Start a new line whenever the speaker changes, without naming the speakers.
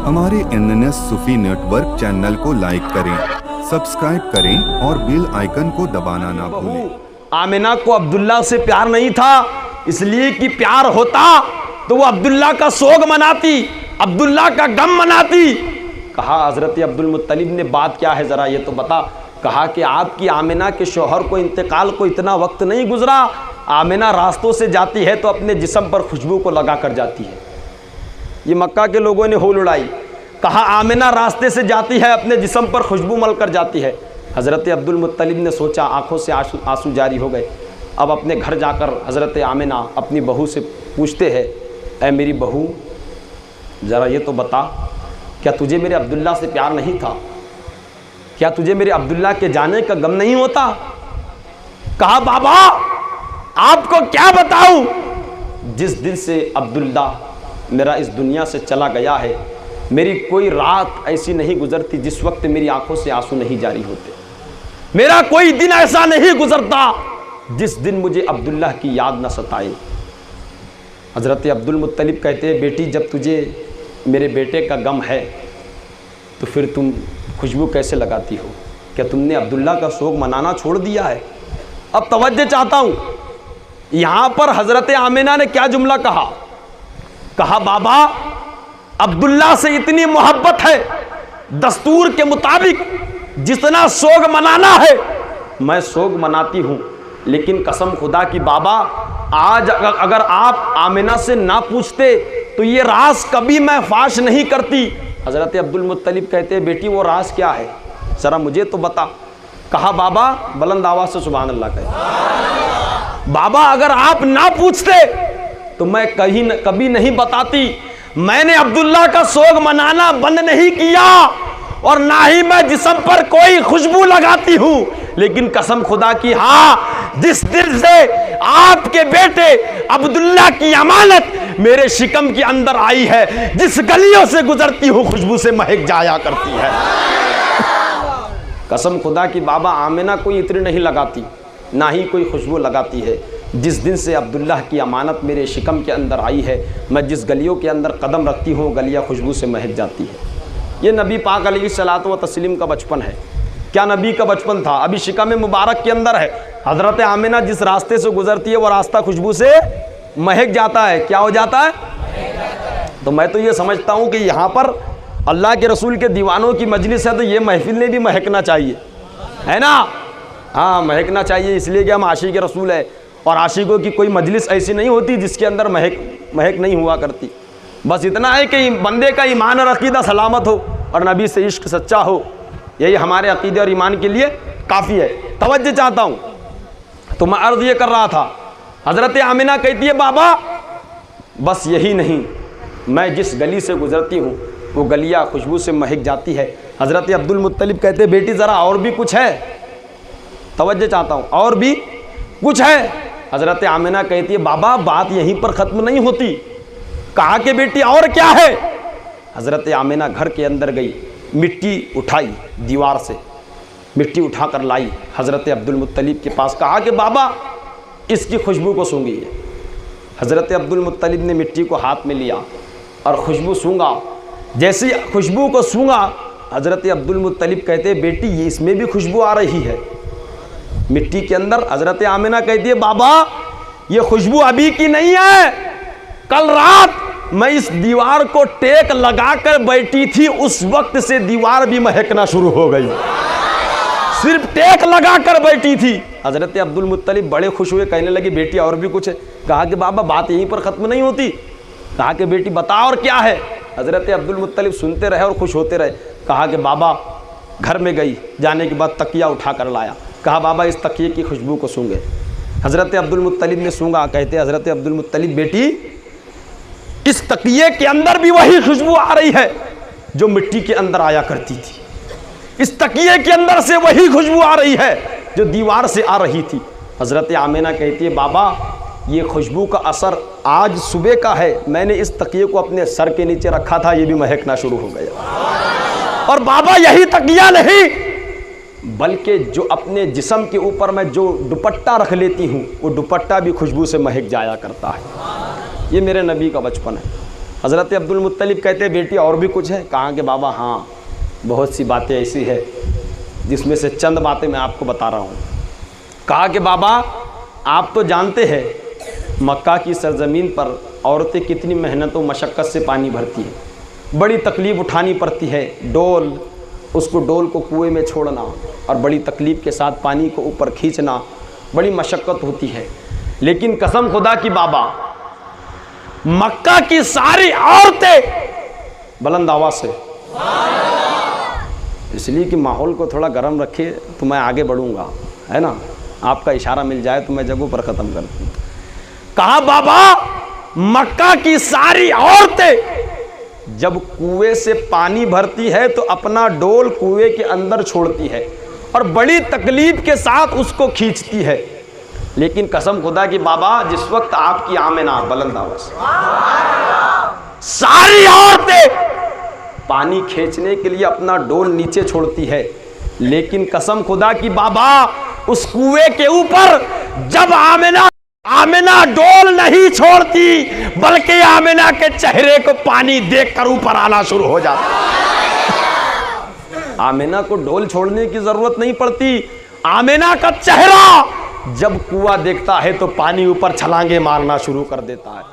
हमारे NNS सूफी network channel को like करें, सब्सक्राइब करें और बेल आइकन को दबाना ना भूलें।
आमिना को अब्दुल्ला से प्यार नहीं था, इसलिए कि प्यार होता तो वो अब्दुल्ला का सोग मनाती, अब्दुल्ला का गम मनाती। कहा हजरत अब्दुल मुत्तलिब ने बात क्या है जरा ये तो बता। कहा कि आपकी आमिना के शौहर को इंतकाल को इतना वक्त नहीं गुजरा, आमिना रास्तों से जाती है तो अपने जिस्म पर खुशबू को लगा कर जाती है। ये मक्का के लोगों ने होल उड़ाई। कहा आमिना रास्ते से जाती है अपने जिस्म पर खुशबू मल कर जाती है। हज़रत अब्दुल मुत्तलिब ने सोचा, आंखों से आंसू जारी हो गए। अब अपने घर जाकर हज़रत आमिना अपनी बहू से पूछते हैं, ऐ मेरी बहू ज़रा ये तो बता, क्या तुझे मेरे अब्दुल्ला से प्यार नहीं था? क्या तुझे मेरे अब्दुल्ला के जाने का गम नहीं होता? कहा बाबा आपको क्या बताऊं, जिस दिन से अब्दुल्ला मेरा इस दुनिया से चला गया है, मेरी कोई रात ऐसी नहीं गुजरती जिस वक्त मेरी आंखों से आंसू नहीं जारी होते। मेरा कोई दिन ऐसा नहीं गुजरता जिस दिन मुझे अब्दुल्ला की याद न सताए। हज़रत अब्दुल मुत्तलिब कहते हैं, बेटी जब तुझे मेरे बेटे का गम है तो फिर तुम खुशबू कैसे लगाती हो? क्या तुमने अब्दुल्ला का शोक मनाना छोड़ दिया है? अब तवज्जो चाहता हूँ, यहाँ पर हज़रत आमिना ने क्या जुमला कहा? कहा बाबा अब्दुल्ला से इतनी मोहब्बत है, दस्तूर के मुताबिक जितना सोग मनाना है मैं सोग मनाती हूँ, लेकिन कसम खुदा की बाबा आज अगर आप आमिना से ना पूछते तो ये राज कभी मैं फाश नहीं करती। हज़रत अब्दुल मुत्तलिब कहते हैं, बेटी वो राज क्या है ज़रा मुझे तो बता। कहा बाबा बुलंद आवाज़ से सुभान अल्लाह कहे। बाबा अगर आप ना पूछते तो मैं कभी नहीं बताती। मैंने अब्दुल्ला का सोग मनाना बंद नहीं किया और ना ही मैं जिस्म पर कोई खुशबू लगाती हूँ, लेकिन कसम खुदा की हाँ, जिस दिल से आपके बेटे अब्दुल्ला की अमानत मेरे शिकम के अंदर आई है, जिस गलियों से गुजरती हूँ खुशबू से महक जाया करती है। कसम खुदा की बाबा आमिना कोई इत्र नहीं लगाती, ना ही कोई खुशबू लगाती है। जिस दिन से अब्दुल्ला की अमानत मेरे शिकम के अंदर आई है, मैं जिस गलियों के अंदर कदम रखती हूँ गलियाँ खुशबू से महक जाती है। ये नबी पाक अलैहिस्सलात व तस्लीम का बचपन है। क्या नबी का बचपन था? अभी शिकम मुबारक के अंदर है। हज़रत आमिना जिस रास्ते से गुजरती है वो रास्ता खुशबू से महक जाता है। क्या हो जाता है? तो मैं तो ये समझता हूँ कि यहाँ पर अल्लाह के रसूल के दीवानों की मजलिस है तो ये महफिल ने भी महकना चाहिए, है ना? हाँ महकना चाहिए, इसलिए कि हम आशिक के रसूल है और आशिकों की कोई मजलिस ऐसी नहीं होती जिसके अंदर महक नहीं हुआ करती। बस इतना है कि बंदे का ईमान और अकीदा सलामत हो और नबी से इश्क सच्चा हो, यही हमारे अकीदे और ईमान के लिए काफ़ी है। तवज्जो चाहता हूँ, तो मैं अर्ज़ ये कर रहा था, हज़रत आमिना कहती है बाबा बस यही नहीं, मैं जिस गली से गुजरती हूँ वो गलियाँ खुशबू से महक जाती है। हज़रत अब्दुल मुत्तलिब कहते हैं, बेटी ज़रा और भी कुछ है? तवज्जो चाहता हूँ, और भी कुछ है? हज़रत आमिना कहती है, बाबा बात यहीं पर ख़त्म नहीं होती। कहा कि बेटी और क्या है? हज़रत आमिना घर के अंदर गई, मिट्टी उठाई, दीवार से मिट्टी उठा कर लाई हज़रत अब्दुल मुत्तलिब के पास। कहा कि बाबा इसकी खुशबू को सूंघिए। हज़रत अब्दुल मुत्तलिब ने मिट्टी को हाथ में लिया और खुशबू सूंघा। जैसे खुशबू को सूंघा, हज़रत अब्दुल मुत्तलिब कहते हैं, बेटी ये इसमें भी खुशबू आ रही है मिट्टी के अंदर। हज़रत आमिना कहती है, बाबा ये खुशबू अभी की नहीं है, कल रात मैं इस दीवार को टेक लगाकर बैठी थी, उस वक्त से दीवार भी महकना शुरू हो गई। सिर्फ टेक लगाकर बैठी थी। हज़रत अब्दुल मुत्तलिब बड़े खुश हुए, कहने लगे बेटी और भी कुछ है? कहा कि बाबा बात यहीं पर ख़त्म नहीं होती। कहा कि बेटी बता और क्या है? हज़रत अब्दुल मुत्तलिब सुनते रहे और खुश होते रहे। कहा कि बाबा घर में गई, जाने के बाद तकिया उठा कर लाया। कहा बाबा इस तकिए की खुशबू को सूंघे। हज़रत अब्दुल मुत्तलिब ने सूंघा। कहते हज़रत अब्दुल मुत्तलिब, बेटी इस तकिए के अंदर भी वही खुशबू आ रही है जो मिट्टी के अंदर आया करती थी। इस तकिए के अंदर से वही खुशबू आ रही है जो दीवार से आ रही थी। हज़रत आमिना कहती है, बाबा ये खुशबू का असर आज सुबह का है, मैंने इस तकिए को अपने सर के नीचे रखा था, ये भी महकना शुरू हो गया। और बाबा यही तकिया नहीं बल्कि जो अपने जिस्म के ऊपर मैं जो दुपट्टा रख लेती हूँ वो दुपट्टा भी खुशबू से महक जाया करता है। ये मेरे नबी का बचपन है। हज़रत अब्दुल मुत्तलिब कहते हैं बेटी और भी कुछ है? कहा कि बाबा हाँ, बहुत सी बातें ऐसी है जिसमें से चंद बातें मैं आपको बता रहा हूँ। कहा कि बाबा आप तो जानते हैं मक्का की सरजमीन पर औरतें कितनी मेहनत व मशक्क़त से पानी भरती हैं, बड़ी तकलीफ़ उठानी पड़ती है, उसको डोल को कुएं में छोड़ना और बड़ी तकलीफ़ के साथ पानी को ऊपर खींचना, बड़ी मशक्क़त होती है। लेकिन कसम खुदा की बाबा, मक्का की सारी औरतें बुलंद आवाज़ से, इसलिए कि माहौल को थोड़ा गर्म रखे तो मैं आगे बढ़ूंगा, है ना। आपका इशारा मिल जाए तो मैं जगहों पर ख़त्म कर दूँ। कहा बाबा मक्का की सारी औरतें जब कुएं से पानी भरती है तो अपना डोल कुएं के अंदर छोड़ती है और बड़ी तकलीफ के साथ उसको खींचती है। लेकिन कसम खुदा की बाबा, जिस वक्त आपकी आमिना, बुलंद आवाज़, सारी औरतें पानी खींचने के लिए अपना डोल नीचे छोड़ती है, लेकिन कसम खुदा की बाबा उस कुएं के ऊपर जब आमिना डोल नहीं छोड़ती, बल्कि आमिना के चेहरे को पानी देखकर ऊपर आना शुरू हो जाता। आमिना को डोल छोड़ने की जरूरत नहीं पड़ती, आमिना का चेहरा जब कुआं देखता है तो पानी ऊपर छलांगे मारना शुरू कर देता है।